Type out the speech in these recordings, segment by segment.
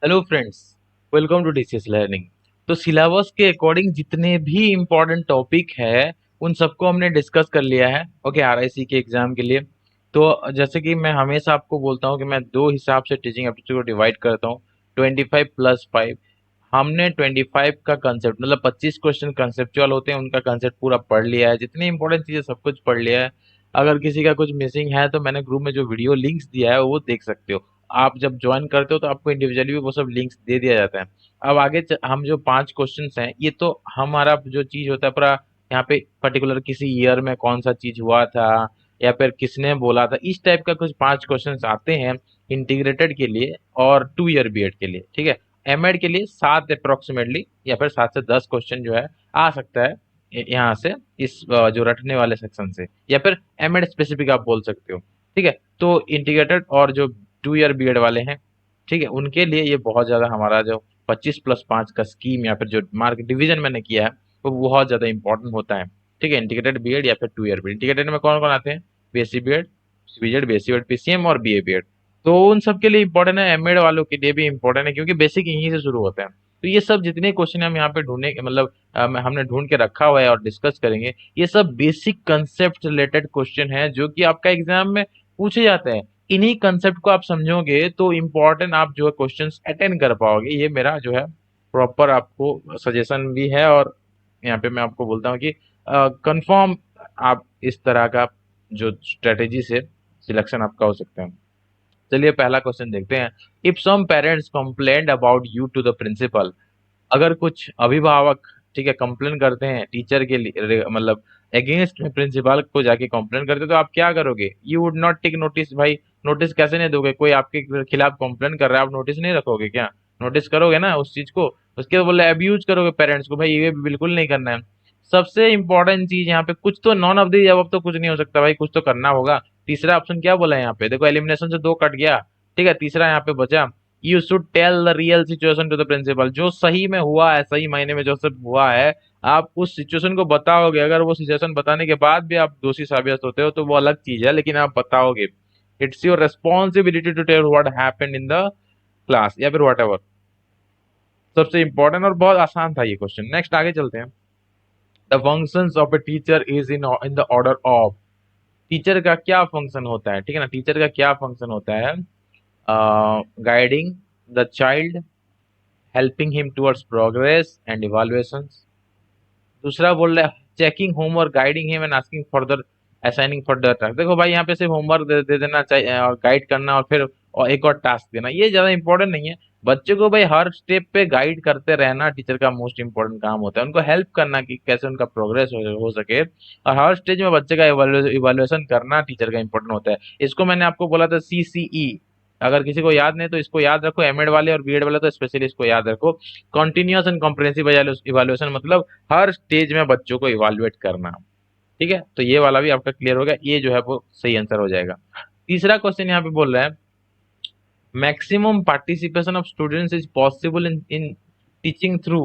Hello friends, welcome to DCS learning. तो syllabus के according जितने भी इम्पोर्टेंट टॉपिक है उन सबको हमने डिस्कस कर लिया है। ओके, आरआईसी के एग्जाम के लिए। तो जैसे कि मैं हमेशा आपको बोलता हूँ कि मैं दो हिसाब से टीचिंग एप्टीट्यूड को डिवाइड करता हूँ, 25+5। हमने 25 का कंसेप्ट मतलब 25 क्वेश्चन कंसेप्चुअल होते हैं, उनका कंसेप्ट पूरा पढ़ लिया है, जितनी इंपॉर्टेंट चीजें सब कुछ पढ़ लिया है। अगर किसी का कुछ मिसिंग है तो मैंने ग्रुप में जो वीडियो लिंक्स दिया है वो देख सकते हो। आप जब ज्वाइन करते हो तो आपको इंडिविजुअली भी वो सब लिंक्स दे दिया जाता है। अब आगे हम जो 5 क्वेश्चंस हैं ये तो हमारा जो चीज होता है पूरा, यहाँ पे पर्टिकुलर किसी ईयर में कौन सा चीज हुआ था या फिर किसने बोला था, इस टाइप का कुछ 5 क्वेश्चंस आते हैं इंटीग्रेटेड के लिए और 2 ईयर बीएड के लिए। ठीक है, एमएड के लिए 7 अप्रोक्सीमेटली या फिर 7 से 10 क्वेश्चन जो है आ सकता है यहाँ से, इस जो रटने वाले सेक्शन से, या फिर एमएड स्पेसिफिक आप बोल सकते हो। ठीक है, तो इंटीग्रेटेड और जो 2 ईयर बीएड वाले हैं, ठीक है, उनके लिए ये बहुत ज्यादा हमारा जो 25+5 का स्कीम या फिर जो मार्क डिवीजन मैंने किया है वो बहुत ज्यादा इंपॉर्टेंट होता है। ठीक है, इंटीग्रेटेड बीएड या फिर 2 ईयर बीएड। इंटीग्रेटेड में कौन कौन आते हैं? BSc BEd, BZ, BSc BEd, PCM और बीए बीएड। तो उन सब के लिए इंपॉर्टेंट है, एमएड वालों के लिए भी इंपॉर्टेंट है क्योंकि बेसिक यहीं से शुरू होता है। तो ये सब जितने क्वेश्चन हम यहाँ पे ढूंढने मतलब हमने ढूंढ के रखा हुआ है और डिस्कस करेंगे, ये सब बेसिक कंसेप्ट रिलेटेड क्वेश्चन है जो कि आपका एग्जाम में पूछे जाते हैं। इन्हीं कंसेप्ट को आप समझोगे तो इम्पोर्टेंट आप जो है क्वेश्चंस अटेंड कर पाओगे। ये मेरा जो है प्रॉपर आपको सजेशन भी है, और यहाँ पे मैं आपको बोलता हूँ कि कंफर्म आप इस तरह का जो स्ट्रेटेजी से सिलेक्शन आपका हो सकता है। चलिए पहला क्वेश्चन देखते हैं। If some parents complaint about you to the principal, अगर कुछ अभिभावक, ठीक है, कंप्लेन करते हैं टीचर के लिए मतलब अगेंस्ट में, प्रिंसिपल को जाके कंप्लेन करते हैं, तो आप क्या करोगे? You would not take notice. भाई नोटिस कैसे नहीं दोगे? कोई आपके खिलाफ कंप्लेन कर रहा है, आप नोटिस नहीं रखोगे क्या? नोटिस करोगे ना उस चीज को। उसके बाद बोले अब्यूज करोगे पेरेंट्स को, भाई ये बिल्कुल नहीं करना है। सबसे इंपॉर्टेंट चीज यहाँ पे कुछ तो, नॉन ऑफ दी जवाब तो कुछ नहीं हो सकता भाई, कुछ तो करना होगा। तीसरा ऑप्शन क्या बोला है यहाँ पे? देखो एलिमिनेशन से 2 कट गया। ठीक है, तीसरा यहाँ पे बचा, you should tell the real situation to the principal. जो सही में हुआ है, सही मायने में जो सब हुआ है, आप उस सिचुएशन को बताओगे। अगर वो सिचुएशन बताने के बाद भी आप दोषी साबित होते हो तो वो अलग चीज है, लेकिन आप बताओगे। It's your responsibility to tell what happened in the class या फिर वट एवर। सबसे इंपॉर्टेंट और बहुत आसान था ये क्वेश्चन। नेक्स्ट आगे चलते हैं। The functions of a teacher is in the order of. Teacher का क्या फंक्शन होता है? ठीक है ना, टीचर का क्या फंक्शन होता है? Guiding the child, helping him towards progress and evaluations. दूसरा बोल रहा है checking homework, guiding him and asking further, assigning further task. देखो भाई यहाँ पे सिर्फ होमवर्क दे देना चाहिए और गाइड करना, और फिर और एक और टास्क देना, ये ज्यादा इंपॉर्टेंट नहीं है। बच्चों को भाई हर स्टेप पे गाइड करते रहना टीचर का मोस्ट इंपॉर्टेंट काम होता है। उनको हेल्प करना कि कैसे उनका प्रोग्रेस हो सके, और हर स्टेज में बच्चे का इवैल्यूएशन करना टीचर का इंपॉर्टेंट होता है। इसको मैंने आपको बोला था CCE। अगर किसी को याद नहीं तो इसको याद रखो, एमएड वाले और बीएड वाले तो स्पेशली इसको याद रखो। कॉन्टिन्यूस एंड कॉम्प्रिहेंसिव इवैल्यूएशन मतलब हर स्टेज में बच्चों को इवैल्यूएट करना। ठीक है, तो ये वाला भी आपका क्लियर हो गया, ये जो है वो सही आंसर हो जाएगा। तीसरा क्वेश्चन यहाँ पे बोल रहा है maximum participation of students is possible in in teaching through.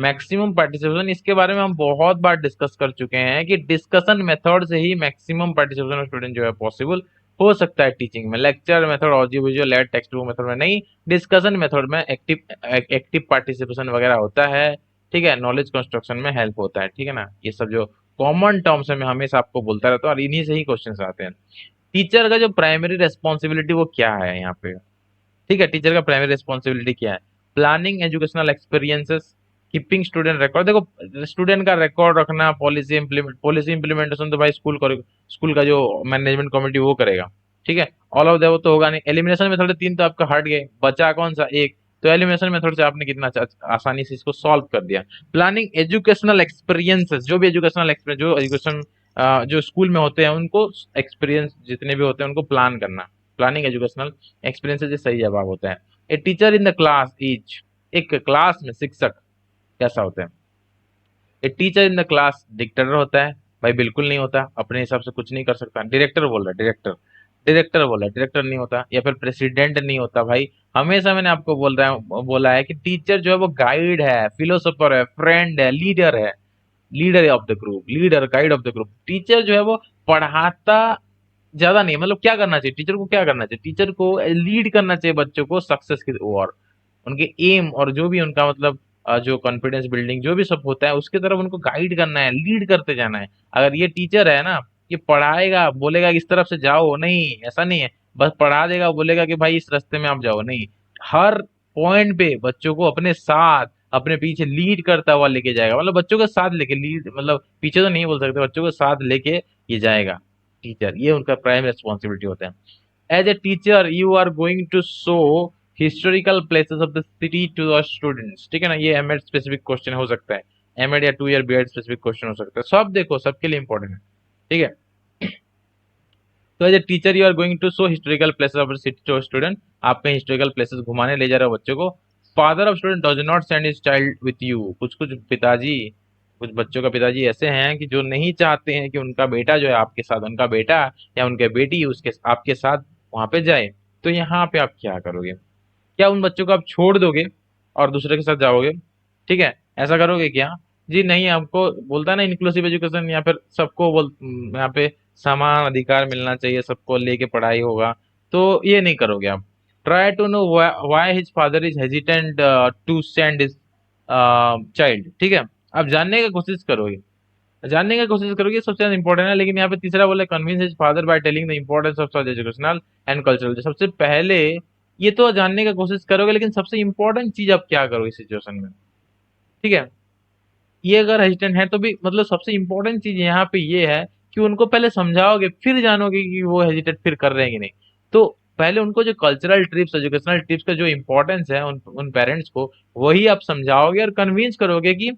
Maximum participation, इसके बारे में हम बहुत बार डिस्कस कर चुके हैं कि डिस्कशन मेथड से ही मैक्सिमम पार्टिसिपेशन ऑफ स्टूडेंट जो है पॉसिबल हो सकता है टीचिंग में। Lecture method, audio visual add, text book method में नहीं, डिस्कशन मेथड में एक्टिव पार्टिसिपेशन वगैरह होता है। ठीक है, नॉलेज कंस्ट्रक्शन में हेल्प होता है। ठीक है ना, ये सब जो कॉमन टर्म्स है मैं हमेशा आपको बोलता रहता हूँ और इन्हीं से ही क्वेश्चन आते हैं। टीचर का जो प्राइमरी रेस्पॉन्सिबिलिटी वो क्या है यहाँ पे? ठीक है, टीचर का प्राइमरी रिस्पॉन्सिबिलिटी क्या है? Planning educational experiences, keeping student record. देखो स्टूडेंट का रिकॉर्ड रखना, पॉलिसी इंप्लीमेंटेशन तो भाई स्कूल का जो मैनेजमेंट कमेटी वो करेगा। ठीक है, ऑल ऑफ दैट वो तो होगा नहीं। एलिमिनेशन मेथड 3 तो आपका हट गए, बचा कौन सा? एक। तो एलिमिनेशन मेथड से आपने कितना आसानी से इसको सॉल्व कर दिया। प्लानिंग एजुकेशनल एक्सपीरियंसेस, जो भी एजुकेशनल एक्सपीरियंस, जो एजुकेशन जो स्कूल में होते हैं उनको, एक्सपीरियंस जितने भी होते हैं उनको प्लान करना। प्लानिंग एजुकेशनल एक्सपीरियंसेस ये सही जवाब होता है। A teacher in the class is, एक क्लास में शिक्षक कैसा होता है? A teacher in the class dictator होता है? भाई बिल्कुल नहीं होता, अपने हिसाब से कुछ नहीं कर सकता। डायरेक्टर बोल रहा है, डायरेक्टर, डायरेक्टर बोला, डायरेक्टर नहीं होता, या फिर प्रेसिडेंट नहीं होता। भाई हमेशा मैंने आपको बोला है कि टीचर जो है वो गाइड है, फिलोसोफर है, फ्रेंड है, लीडर है। Leader of the group, leader guide of the group. Teacher जो है वो पढ़ाता ज्यादा नहीं, मतलब क्या करना चाहिए टीचर को? क्या करना चाहिए टीचर को? लीड करना चाहिए बच्चों को सक्सेस की ओर। उनके एम और जो भी उनका मतलब जो कॉन्फिडेंस बिल्डिंग जो भी सब होता है उसके तरफ उनको गाइड करना है, लीड करते जाना है। अगर ये टीचर है ना, ये पढ़ाएगा बोलेगा कि इस तरफ से जाओ, नहीं ऐसा नहीं है, बस पढ़ा देगा बोलेगा कि भाई इस रास्ते में आप जाओ, नहीं, हर पॉइंट पे बच्चों को अपने साथ अपने पीछे लीड करता हुआ लेके जाएगा, मतलब बच्चों के साथ लेके लीड, मतलब पीछे तो नहीं बोल सकते, बच्चों के साथ लेके ये जाएगा टीचर, ये उनका प्राइम रिस्पॉन्सिबिलिटी होता है। As a teacher, you are going to show historical places of the city to the students। ठीक है ना, ये एमएड स्पेसिफिक क्वेश्चन हो सकता है, एमएड या 2 ईयर बीएड स्पेसिफिक क्वेश्चन हो सकता है, सब देखो सबके लिए इंपॉर्टेंट है। ठीक है, तो as a teacher you are going to show historical places of city to student, आप कहीं हिस्टोरिकल प्लेसेस घुमाने ले जा रहे हो बच्चों को। Father of student does not send his child with you, कुछ कुछ पिताजी, कुछ बच्चों का पिताजी ऐसे हैं कि जो नहीं चाहते हैं कि उनका बेटा जो है आपके साथ, उनका बेटा या उनके बेटी उसके आपके साथ वहां पे जाए। तो यहाँ पे आप क्या करोगे? क्या उन बच्चों को आप छोड़ दोगे और दूसरे के साथ जाओगे? ठीक है, ऐसा करोगे क्या? जी नहीं, आपको बोलता है ना इंक्लूसिव एजुकेशन, या फिर सबको यहाँ पे समान अधिकार मिलना चाहिए, सबको लेके पढ़ाई होगा, तो ये नहीं करोगे आप। Try to know why his father is hesitant to send his child. ठीक है, आप जानने की कोशिश करोगे, जानने की कोशिश करोगे, सबसे ज्यादा इंपॉर्टेंट है। लेकिन यहाँ पे तीसरा बोले convince his father by telling the importance of such educational and cultural. सबसे पहले ये तो जानने की कोशिश करोगे, लेकिन सबसे इंपॉर्टेंट चीज आप क्या करोगे इस सिचुएशन में? ठीक है, ये अगर हेजिटेंट है तो भी मतलब सबसे इंपॉर्टेंट चीज यहाँ पे ये है कि उनको पहले समझाओगे फिर जानोगे कि वो हेजिटेट फिर कर रहे हैं कि नहीं। तो पहले उनको जो कल्चरल ट्रिप्स एजुकेशनल ट्रिप्स का जो इंपॉर्टेंस है उन पेरेंट्स को वही आप समझाओगे और कन्विंस करोगे कि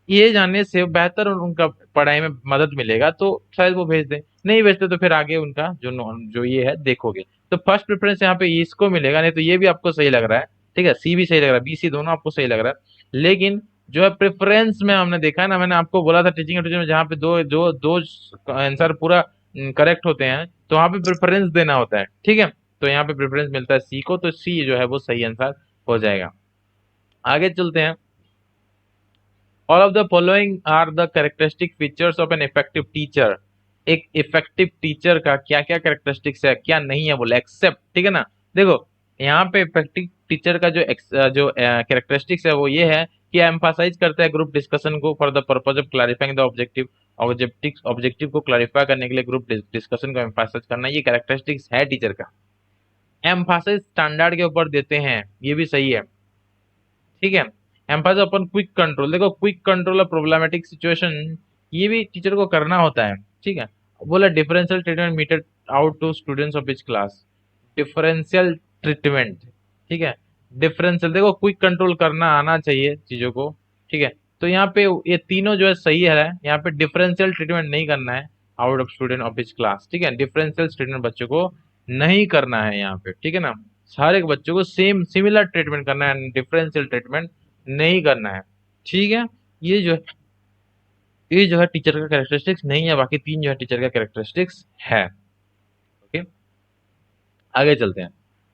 ये जानने से बेहतर उनका पढ़ाई में मदद मिलेगा, तो शायद वो भेज दें। नहीं भेजते तो फिर आगे उनका जो ये है देखोगे। तो फर्स्ट प्रेफरेंस यहाँ पे इसको मिलेगा, नहीं तो ये भी आपको सही लग रहा है। ठीक है, सी भी सही लग रहा है, बी सी दोनों आपको सही लग रहा है, लेकिन जो है प्रेफरेंस में हमने देखा है ना, मैंने आपको बोला था टीचिंग एप्टीट्यूड में जहाँ पे दो आंसर पूरा करेक्ट होते हैं तो वहाँ पे प्रेफरेंस देना होता है। ठीक है, तो यहाँ पे प्रेफरेंस मिलता है सी को, तो सी जो है वो सही आंसर हो जाएगा। आगे चलते हैं। All of the following are the characteristic features of an effective teacher. एक इफेक्टिव टीचर का क्या क्या कैरेक्टरिस्टिक्स है, क्या नहीं है बोले, एक्सेप्ट। ठीक है ना, देखो यहाँ पे इफेक्टिव टीचर का जो कैरेक्टरिस्टिक्स है वो ये है कि एम्फासाइज करता है ग्रुप डिस्कशन को for the purpose of clarifying the objective. Objective को क्लैरिफाई करने के लिए ग्रुप डिस्कशन को एम्फासाइज करना, ये कैरेक्टरिस्टिक्स है टीचर का। एम्फासाइज स्टैंडर्ड के ऊपर देते हैं, ये भी सही है। ठीक है, एम्फासिस अपन क्विक कंट्रोल, देखो quick control of problematic situation, ये भी टीचर को करना होता है। ठीक है, बोला differential treatment meted out to students of each class, differential treatment. ठीक है, डिफरेंशियल, देखो क्विक कंट्रोल करना आना चाहिए चीजों को। ठीक है, तो यहाँ पे ये तीनों जो है सही है, यहाँ पे डिफरेंशियल ट्रीटमेंट नहीं करना है out of student of each class. ठीक है, डिफरेंशियल ट्रीटमेंट बच्चों को नहीं करना है यहाँ पे। ठीक है ना, सारे बच्चों को सेम सिमिलर ट्रीटमेंट करना है, डिफरेंशियल ट्रीटमेंट नहीं करना है। ठीक है, ये जो है ये जो है टीचर का कैरेक्टरिस्टिक्स नहीं है, बाकी तीन जो है टीचर का कैरेक्टरिस्टिक्स है। ओके, आगे चलते हैं।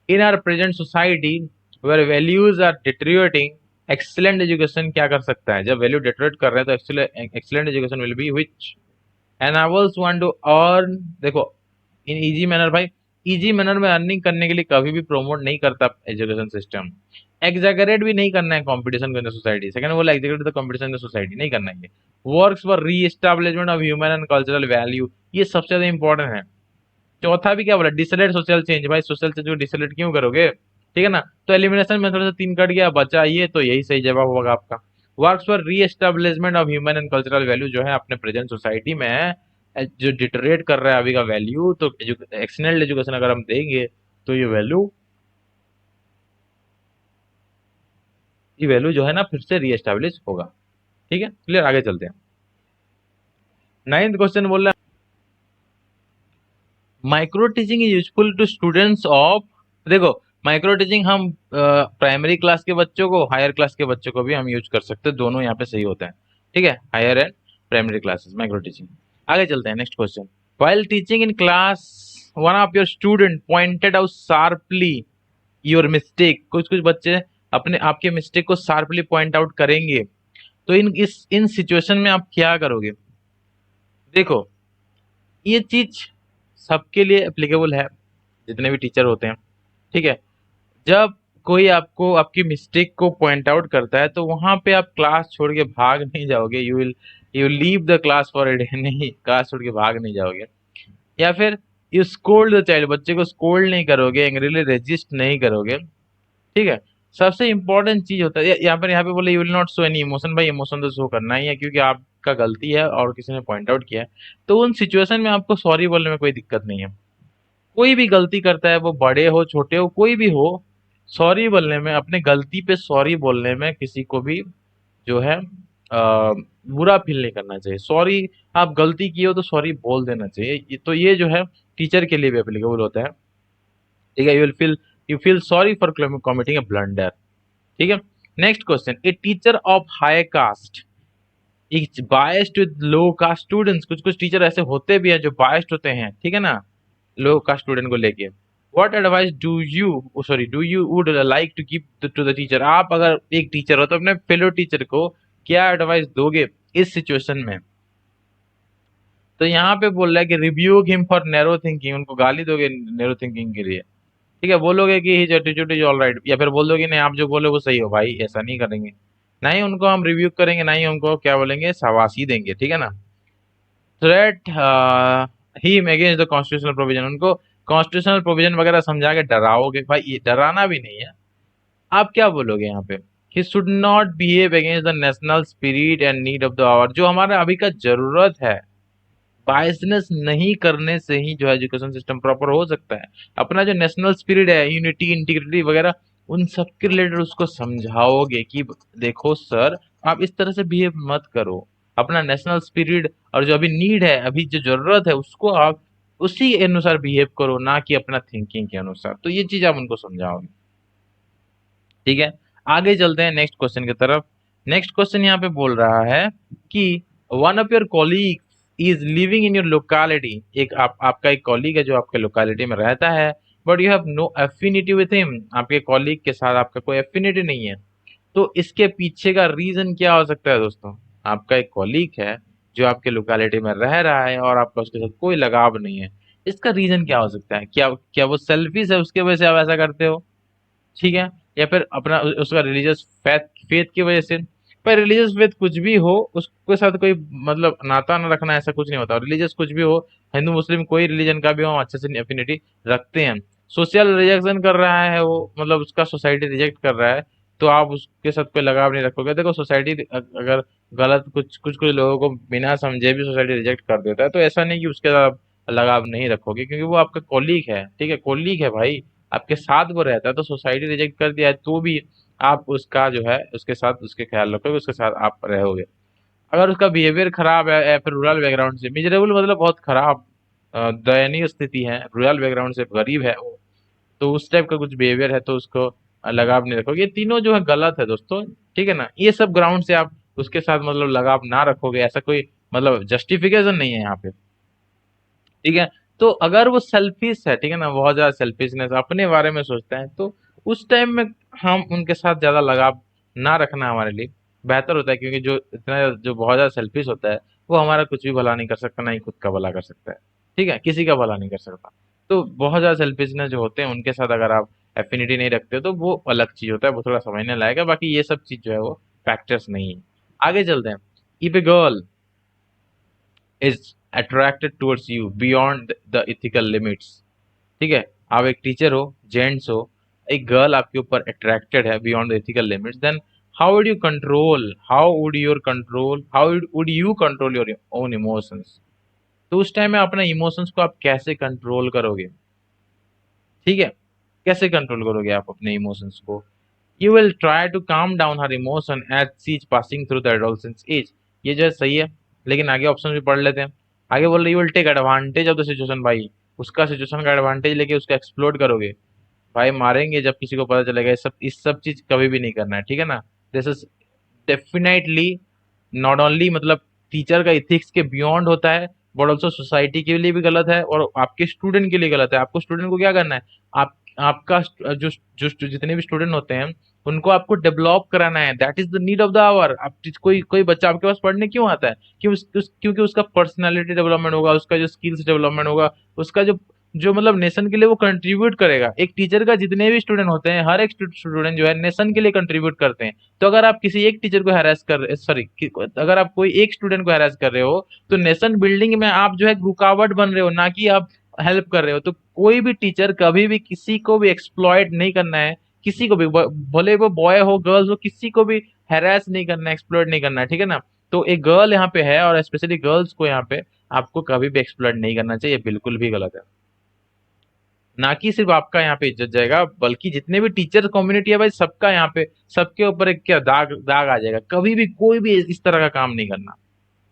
In our present society where values are deteriorating, excellent education क्या कर सकता है? जब वैल्यू डिटेरियोरेट कर रहे हैं तो excellent education will be which enables one two earn. देखो इन इजी मैनर, भाई इजी मैनर में अर्निंग करने के लिए कभी भी प्रोमोट नहीं करता एजुकेशन सिस्टम। एग्जैगरेट भी नहीं करना है कंपटीशन को इन सोसाइटी, सेकंड बोला exaggerate the competition in society नहीं करना है। वर्क्स फॉर री establishment of human and cultural value, ये सबसे ज्यादा इंपॉर्टेंट है। चौथा भी क्या बोला, डिसलेट सोशल चेंज, भाई सोशल चेंज को डिसलेट क्यों करोगे? ठीक है ना, तो एलिमिनेशन मेथड से 3 कट गया, बचा ये, तो यही सही जवाब होगा आपका। वर्क्स फॉर री establishment of human and cultural value जो है अपने प्रेजेंट सोसाइटी में जो डिटरेट कर रहा है अभी का वैल्यू, तो एक्सटर्नल एजुकेशन अगर हम देंगे तो ये वैल्यू जो है ना फिर से रीएस्टैब्लिश होगा। ठीक है, क्लियर, आगे चलते हैं। नाइन्थ क्वेश्चन बोल रहा है micro teaching is useful to students of. देखो माइक्रो टीचिंग हम प्राइमरी क्लास के बच्चों को, हायर क्लास के बच्चों को भी हम यूज कर सकते हैं, दोनों यहाँ पे सही होता है। ठीक है, higher and primary classes micro teaching. आगे चलते हैं, next question. While teaching in class one of your student pointed out sharply your mistake, कुछ कुछ बच्चे अपने आपके मिस्टेक को शार्पली पॉइंट आउट करेंगे, तो इन सिचुएशन में आप क्या करोगे? देखो ये चीज सबके लिए एप्लीकेबल है, जितने भी टीचर होते हैं। ठीक है, जब कोई आपको आपकी मिस्टेक को पॉइंट आउट करता है तो वहां पे आप क्लास छोड़ के भाग नहीं जाओगे, you will leave the class for a day, नहीं क्लास छोड़ के भाग नहीं जाओगे। या फिर यू स्कोल्ड द चाइल्ड, बच्चे को स्कोल्ड नहीं करोगे, एंग्रीली रेजिस्ट नहीं करोगे। ठीक है। सबसे इंपॉर्टेंट चीज होता है यहाँ पे बोले you will not show any emotion, भाई इमोशन तो शो करना ही है क्योंकि आपका गलती है और किसी ने पॉइंट आउट किया है। तो उन सिचुएशन में आपको सॉरी बोलने में कोई दिक्कत नहीं है। कोई भी गलती करता है, वो बड़े हो छोटे हो कोई भी हो, सॉरी बोलने में, अपने गलती पे सॉरी बोलने में किसी को भी जो है बुरा फील नहीं करना चाहिए। सॉरी, आप गलती किए हो तो सॉरी बोल देना चाहिए। तो ये जो है टीचर के लिए भी एप्लीकेबल होता है। ठीक है। You feel sorry for committing a blunder. ठीक है। Next question, a teacher of high caste is biased with low caste students. कुछ कुछ टीचर ऐसे होते भी हैं जो बायस्ड होते हैं, ठीक है ना, लो कास्ट स्टूडेंट को लेके। What advice do you would like to give to the teacher. आप अगर एक टीचर हो तो अपने फेलो टीचर को क्या एडवाइस दोगे इस सिचुएशन में। तो यहाँ पे बोल रहा है कि रिव्यूग हिम फॉर नैरो थिंकिंग, उनको गाली दोगे नैरो थिंकिंग के लिए। ठीक है। बोलोगे कि his attitude is all right, या फिर बोल दोगे नहीं आप जो बोले वो सही हो भाई, ऐसा नहीं करेंगे। ना ही उनको हम रिव्यू करेंगे, ना ही उनको क्या बोलेंगे, शाबाशी देंगे। ठीक है ना। Threat him against the constitutional provision, उनको कॉन्स्टिट्यूशनल प्रोविजन वगैरह समझा के डराओगे। भाई ये डराना भी नहीं है। आप क्या बोलोगे यहाँ पे, he should not behave against the national spirit and need of the hour, जो हमारा अभी का जरूरत है। बायसनेस नहीं करने से ही जो एजुकेशन सिस्टम प्रॉपर हो सकता है। अपना जो नेशनल स्पिरिट है, यूनिटी इंटीग्रिटी वगैरह, उन सब के रिलेटेड उसको समझाओगे कि देखो सर, आप इस तरह से बिहेव मत करो। अपना नेशनल स्पिरिट और जो अभी नीड है, अभी जो जरूरत है, उसको आप उसी के अनुसार बिहेव करो, ना कि अपना थिंकिंग के अनुसार। तो ये चीज आप उनको समझाओगे। ठीक है। आगे चलते हैं नेक्स्ट क्वेश्चन की तरफ। नेक्स्ट क्वेश्चन यहाँ पे बोल रहा है कि one of your colleague is living in your locality, एक आपका एक कॉलीग है जो आपके लोकेलिटी में रहता है, but you have no affinity with him, आपके कॉलीग के साथ आपका कोई एफिनिटी नहीं है। तो इसके पीछे का रीजन क्या हो सकता है दोस्तों। आपका एक कॉलीग है जो आपके लोकेलिटी में रह रहा है और आपका उसके साथ कोई लगाव नहीं है। इसका रीजन क्या हो सकता है। क्या क्या वो सेल्फिश है, उसके वजह से आप ऐसा करते हो। ठीक है। या फिर अपना उसका रिलीजियस फेथ फेथ की वजह से। पर रिलीजियस फेथ कुछ भी हो, उसके साथ कोई मतलब नाता ना रखना ऐसा कुछ नहीं होता। रिलीजियस कुछ भी हो, हिंदू मुस्लिम कोई रिलीजन का भी हो, हम अच्छे से एफिनिटी रखते हैं। सोशल रिजेक्शन कर रहा है वो, मतलब उसका सोसाइटी रिजेक्ट कर रहा है, तो आप उसके साथ कोई लगाव नहीं रखोगे। देखो सोसाइटी अगर गलत कुछ कुछ कुछ लोगों को बिना समझे भी सोसाइटी रिजेक्ट कर देता है, तो ऐसा नहीं कि उसके साथ आप लगाव नहीं रखोगे, क्योंकि वो आपका कॉलीग है। ठीक है, कॉलीग है भाई, आपके साथ वो रहता है। तो सोसाइटी रिजेक्ट कर दिया है तो भी आप उसका जो है उसके साथ उसके ख्याल रखोगे, उसके साथ आप रहोगे। अगर उसका बिहेवियर खराब है, या फिर रूरल बैकग्राउंड से मिजरेबल, मतलब बहुत खराब दयनीय स्थिति है, रूरल बैकग्राउंड से गरीब है वो, तो उस टाइप का कुछ बिहेवियर है तो उसको लगाव नहीं रखोगे। ये तीनों जो है गलत है दोस्तों। ठीक है ना। ये सब ग्राउंड से आप उसके साथ मतलब लगाव ना रखोगे, ऐसा कोई मतलब जस्टिफिकेशन नहीं है यहाँ पे। ठीक है। तो अगर वो सेल्फिश है, ठीक है ना, बहुत ज्यादा सेल्फिशनेस अपने बारे में सोचता है, तो उस टाइम में हम उनके साथ ज्यादा लगाव ना रखना हमारे लिए बेहतर होता है। क्योंकि जो इतना जो बहुत ज्यादा सेल्फिश होता है, वो हमारा कुछ भी भला नहीं कर सकता, ना ही खुद का भला कर सकता है। ठीक है, किसी का भला नहीं कर सकता। तो बहुत ज्यादा सेल्फिशनेस जो होते हैं उनके साथ अगर आप एफिनिटी नहीं रखते हो, तो वो अलग चीज होता है, वो थोड़ा समझने लायक है। बाकी ये सब चीज जो है वो फैक्टर्स नहीं है। आगे चलते हैं। If a girl is attracted towards you beyond the ethical limits। ठीक है। आप एक टीचर हो, जेंट्स हो, एक गर्ल आपके ऊपर अट्रैक्टेड है beyond the ethical limits, then how would you control your own emotions. तो उस टाइम में अपने इमोशंस को आप कैसे कंट्रोल करोगे। ठीक है। कैसे कंट्रोल करोगे आप अपने इमोशंस को। You will try to calm down her emotion as she is passing through the adolescence age. ये जो है सही है, लेकिन आगे ऑप्शन भी पढ़ लेते हैं। आगे बोल रहे you will take advantage of the situation, भाई उसका सिचुएशन का एडवांटेज लेके उसका एक्सप्लोर करोगे। भाई मारेंगे जब किसी को पता चलेगा, इस सब चीज कभी भी नहीं करना है। ठीक है ना। This is definitely not only मतलब टीचर का इथिक्स के बियॉन्ड होता है, बट ऑल्सो सोसाइटी के लिए भी गलत है और आपके स्टूडेंट के लिए गलत है। आपको स्टूडेंट को क्या करना है, आप आपका जो जितने भी स्टूडेंट होते हैं उनको आपको डेवलप कराना है। That is the need of the hour. आप कोई कोई बच्चा आपके पास पढ़ने क्यों आता है, क्योंकि उसका पर्सनालिटी डेवलपमेंट होगा, उसका जो स्किल्स डेवलपमेंट होगा, उसका जो जो मतलब नेशन के लिए वो कंट्रीब्यूट करेगा। एक टीचर का जितने भी स्टूडेंट होते हैं, हर एक स्टूडेंट जो है नेशन के लिए कंट्रीब्यूट करते हैं। तो अगर आप किसी एक टीचर को हैरेस कर रहे, सॉरी, अगर आप कोई एक स्टूडेंट को हैरेस कर रहे हो, तो नेशन बिल्डिंग में आप जो है रुकावट बन रहे हो, ना कि आप हेल्प कर रहे हो। तो कोई भी टीचर कभी भी किसी को भी एक्सप्लॉइट नहीं करना है, किसी को भी, भले वो बॉय हो गर्ल्स हो, किसी को भी हैरेस नहीं करना है, एक्सप्लॉइट नहीं करना है, ठीक है ना। तो एक गर्ल यहाँ पे है, और स्पेशली गर्ल्स को यहाँ पे आपको कभी भी एक्सप्लॉइट नहीं करना चाहिए, बिल्कुल भी गलत है। ना कि सिर्फ आपका यहाँ पे इज्जत जाएगा, बल्कि जितने भी टीचर कम्युनिटी है भाई, सबका यहाँ पे, सबके ऊपर एक क्या दाग दाग आ जाएगा। कभी भी कोई भी इस तरह का काम नहीं करना,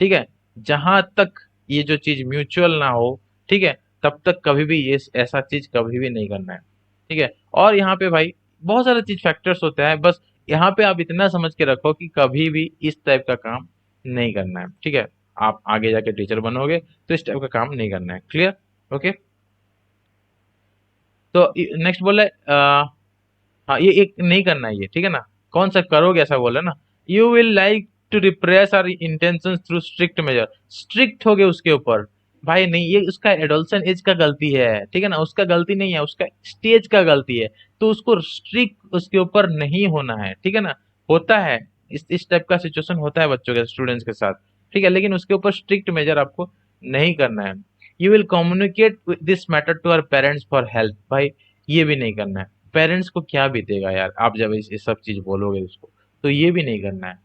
ठीक है। जहां तक ये जो चीज म्यूचुअल ना हो, ठीक है, तब तक कभी भी ये ऐसा चीज कभी भी नहीं करना है, ठीक है। और यहाँ पे भाई बहुत सारे चीज फैक्टर्स होते हैं, बस यहाँ पे आप इतना समझ के रखो कि कभी भी इस टाइप का काम नहीं करना है, ठीक है। आप आगे जाके टीचर बनोगे तो इस टाइप का काम नहीं करना है, क्लियर। ओके। तो नेक्स्ट बोले हाँ, ये एक नहीं करना है ये, ठीक है ना। कौन सा करोगे ऐसा बोला ना। You will like to repress our intention through strict measure, strict हो गए उसके ऊपर। भाई नहीं, ये उसका एडोल्सन एज का गलती है, ठीक है ना, उसका गलती नहीं है, उसका स्टेज का गलती है। तो उसको स्ट्रिक्ट उसके ऊपर नहीं होना है, ठीक है ना। होता है, इस टाइप का सिचुएशन होता है बच्चों के, स्टूडेंट्स के साथ, ठीक है, लेकिन उसके ऊपर स्ट्रिक्ट मेजर आपको नहीं करना है। You will communicate this matter to our parents for help, भाई ये भी नहीं करना है। पेरेंट्स को क्या बीतेगा यार, आप जब इस सब चीज बोलोगे उसको, तो ये भी नहीं करना है।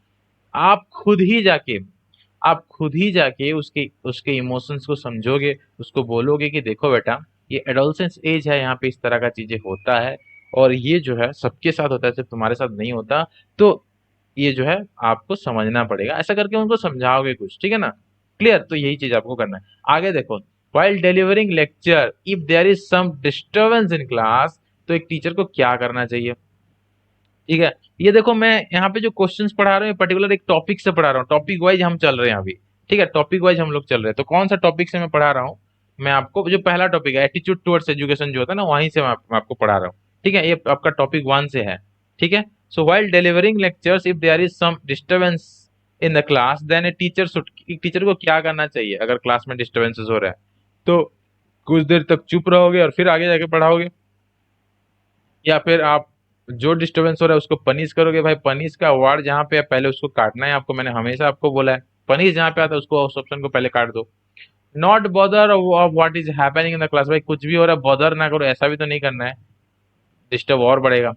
आप खुद ही जाके, आप खुद ही जाके उसके उसके इमोशंस को समझोगे, उसको बोलोगे कि देखो बेटा, ये एडोलसेंस एज है, यहाँ पे इस तरह का चीजें होता है, और ये जो है सबके साथ होता है, सिर्फ तुम्हारे साथ नहीं होता। तो ये जो है आपको समझना पड़ेगा, ऐसा करके उनको समझाओगे कुछ, ठीक है ना। क्लियर, तो यही चीज आपको करना है। आगे देखो, while delivering lecture if there is some disturbance in class, तो एक टीचर को क्या करना चाहिए, ठीक है। ये देखो, मैं यहाँ पे जो क्वेश्चंस पढ़ा रहा हूँ पर्टिकुलर एक टॉपिक से पढ़ा रहा हूँ, टॉपिक वाइज हम चल रहे हैं अभी, ठीक है, टॉपिक वाइज हम लोग चल रहे हैं। तो कौन सा टॉपिक से मैं पढ़ा रहा हूँ, मैं आपको जो पहला टॉपिक है एटीट्यूड टुवर्ड्स एजुकेशन जो होता है ना, वहीं से मैं आपको पढ़ा रहा हूँ, ठीक है। ये आपका टॉपिक वन से है, ठीक है। So while delivering lectures if there is some disturbance in the class, then a teacher should, teacher को क्या करना चाहिए अगर क्लास में डिस्टर्बेंसेस हो रहा है। तो कुछ देर तक चुप रहोगे और फिर आगे जाके पढ़ाओगे, या फिर आप जो डिस्टरबेंस हो रहा है उसको पनिश करोगे। भाई पनिश का वर्ड जहाँ पे है पहले उसको काटना है आपको, मैंने हमेशा आपको बोला है, पनिश जहाँ पे आता है उसको, उस ऑप्शन को पहले काट दो। Not bother of what is happening in the class, भाई कुछ भी हो रहा है बॉदर ना करो, ऐसा भी तो नहीं करना है, डिस्टर्ब और बढ़ेगा।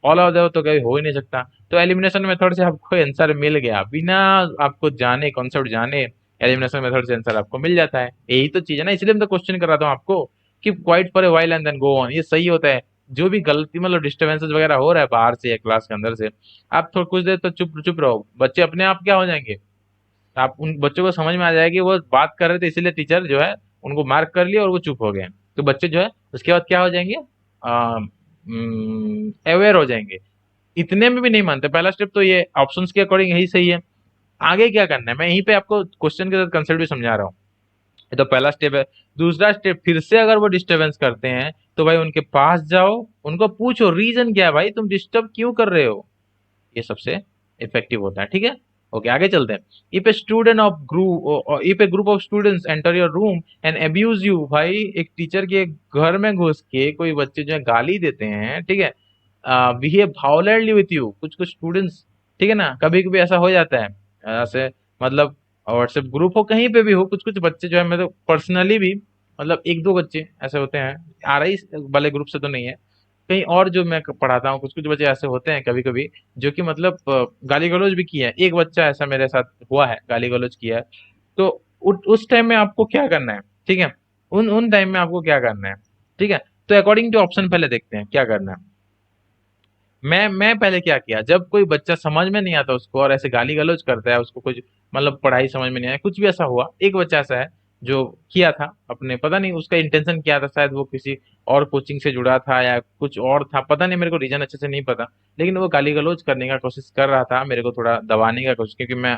ऑल ऑफ दैट तो कभी हो ही नहीं सकता। तो एलिमिनेशन मेथड से आपको आंसर मिल गया, बिना आपको जाने, कॉन्सेप्ट जाने, एलिमिनेशन मेथड से आंसर आपको मिल जाता है। यही तो चीज है ना, इसलिए मैं तो क्वेश्चन कर रहा था आपको कि quiet for a while and then go on, ये सही होता है। जो भी गलती मतलब डिस्टर्बेंसेस वगैरह हो रहा है बाहर से या क्लास के अंदर से, आप थोड़ा कुछ देर तो चुप चुप रहो, बच्चे अपने आप क्या हो जाएंगे, आप उन बच्चों को समझ में आ जाएगी वो बात कर रहे थे इसीलिए टीचर जो है उनको मार्क कर लिया और वो चुप हो गए। तो बच्चे जो है उसके बाद क्या हो जाएंगे, अवेयर हो जाएंगे। इतने में भी नहीं मानते, पहला स्टेप तो ये ऑप्शंस के अकॉर्डिंग यही सही है। आगे क्या करना है, मैं यहीं पे आपको क्वेश्चन के साथ कंसेप्ट भी समझा रहा हूँ। ये तो पहला स्टेप है। दूसरा स्टेप, फिर से अगर वो डिस्टरबेंस करते हैं तो भाई उनके पास जाओ, उनको पूछो रीजन क्या है भाई, तुम डिस्टर्ब क्यों कर रहे हो। ये सबसे इफेक्टिव होता है, ठीक है। ओके, आगे चलते हैं। If a student of group, if A group of students enter your room and abuse you, भाई एक टीचर के घर में घुस के कोई बच्चे जो है गाली देते हैं, ठीक है, बिहेव वायलेंटली विथ यू, कुछ कुछ स्टूडेंट्स, ठीक है ना, कभी कभी ऐसा हो जाता है। ऐसे मतलब व्हाट्सएप ग्रुप हो, कहीं पे भी हो, कुछ कुछ बच्चे जो है, मैं तो पर्सनली भी मतलब एक दो बच्चे ऐसे होते हैं, आ रही वाले ग्रुप से तो नहीं है, कहीं और जो मैं पढ़ाता हूँ, कुछ कुछ बच्चे ऐसे होते हैं कभी कभी, जो कि मतलब गाली गलौज भी किया है। एक बच्चा ऐसा मेरे साथ हुआ है, गाली गलौज किया है। तो उस टाइम में आपको क्या करना है, ठीक है, उन उन टाइम में आपको क्या करना है, ठीक है। तो अकॉर्डिंग टू ऑप्शन पहले देखते हैं क्या करना है। मैं पहले क्या किया, जब कोई बच्चा समझ में नहीं आता उसको और ऐसे गाली गलौज करता है, उसको कुछ मतलब पढ़ाई समझ में नहीं आया, कुछ भी ऐसा हुआ, एक बच्चा ऐसा है जो किया था अपने, पता नहीं उसका इंटेंशन क्या था, शायद वो किसी और कोचिंग से जुड़ा था या कुछ और था, पता नहीं, मेरे को रीजन अच्छे से नहीं पता। लेकिन वो गाली गलौज करने का कोशिश कर रहा था, मेरे को थोड़ा दबाने का कोशिश, क्योंकि मैं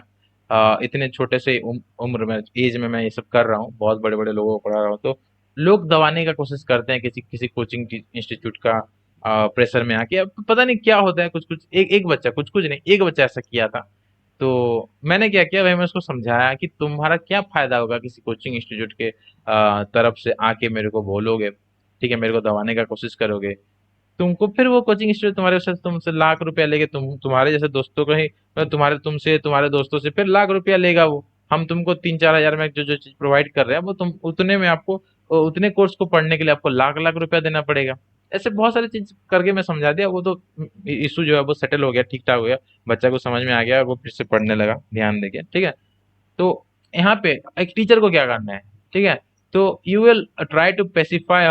इतने छोटे से उम्र में, एज में मैं ये सब कर रहा हूँ, बहुत बड़े बड़े लोगों को पढ़ा रहा हूँ। तो लोग दबाने का कोशिश करते हैं किसी किसी कोचिंग इंस्टीट्यूट का प्रेशर में आके। अब पता नहीं क्या होता है, कुछ कुछ एक एक बच्चा, कुछ कुछ नहीं, एक बच्चा ऐसा किया था। तो मैंने क्या किया भाई, मैं उसको समझाया कि तुम्हारा क्या फायदा होगा किसी कोचिंग इंस्टीट्यूट के तरफ से आके मेरे को बोलोगे, ठीक है, मेरे को दबाने का कोशिश करोगे, तुमको फिर वो कोचिंग इंस्टीट्यूट तुम्हारे से तुमसे लाख रुपया लेके तुम्हारे जैसे दोस्तों को ही तुम्हारे तुमसे तुम्हारे दोस्तों से फिर लाख रुपया लेगा वो। हम तुमको 3-4 हजार में जो जो चीज प्रोवाइड कर रहे हैं वो तुम उतने में आपको उतने कोर्स को पढ़ने के लिए आपको लाख लाख रुपया देना पड़ेगा। ऐसे बहुत सारी चीज करके मैं समझा दिया, वो तो इशू जो है वो सेटल हो गया, ठीक ठाक हो गया, बच्चा को समझ में आ गया, वो फिर से पढ़ने लगा ध्यान देके, ठीक है। तो यहाँ पे एक टीचर को क्या करना है, ठीक है। तो you will try to pacify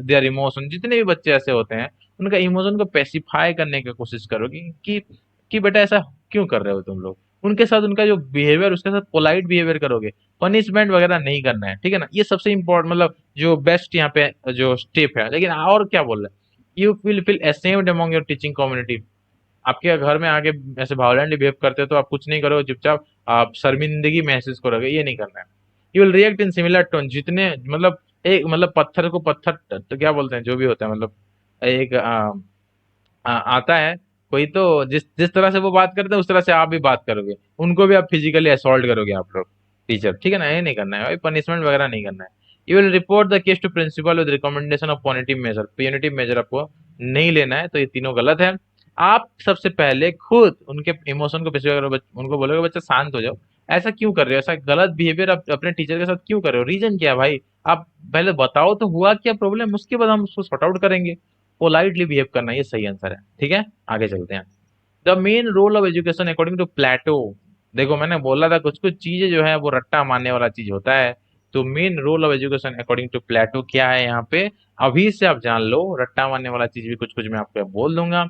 their emotion, जितने भी बच्चे ऐसे होते हैं उनका इमोशन को पेसिफाई करने की कोशिश करोगे कि बेटा ऐसा क्यों कर रहे हो तुम लोग, उनके साथ उनका जो बिहेवियर उसके साथ पोलाइट बिहेवियर करोगे, पनिशमेंट वगैरह नहीं करना है, ठीक है ना। ये सबसे इम्पोर्टेंट मतलब जो बेस्ट यहाँ पे जो स्टेप है। लेकिन और क्या बोल रहे हैं, you will feel ashamed among your teaching community, आपके घर में आके ऐसे वायलेंटली बिहेव करते हो तो आप कुछ नहीं करोगे, चुपचाप आप शर्मिंदगी महसूस करोगे, ये नहीं करना है। You will react in similar tone, जितने मतलब एक मतलब पत्थर को पत्थर तो क्या बोलते हैं जो भी होता है, मतलब एक आता है कोई, तो जिस जिस तरह से वो बात करते हैं उस तरह से आप भी बात करोगे, उनको भी आप फिजिकली असॉल्ट करोगे आप लोग, टीचर, ठीक है ना। ये नहीं करना है भाई, पनिशमेंट वगैरह नहीं करना है। You will report the case to principal with recommendation of punitive measure, punitive measure आपको नहीं लेना है, तो ये तीनों गलत है। आप सबसे पहले खुद उनके इमोशन को पेश करो, उनको बोलोगे बच्चा शांत हो जाओ, ऐसा क्यों कर रहे हो, ऐसा गलत बिहेवियर आप अपने टीचर के साथ क्यों कर रहे हो, रीजन क्या है भाई, आप पहले बताओ तो हुआ क्या प्रॉब्लम, उसके बाद हम उसको सॉर्ट आउट करेंगे। पोलाइटली बिहेव करना, ये सही आंसर है, ठीक है। आगे चलते हैं। The main role of education according to Plato, देखो मैंने बोला था कुछ कुछ चीजें जो है वो रट्टा मारने वाला चीज होता है। तो main role of education according to Plato क्या है यहाँ पे, अभी से आप जान लो, रट्टा मारने वाला चीज भी कुछ कुछ मैं आपको बोल दूंगा।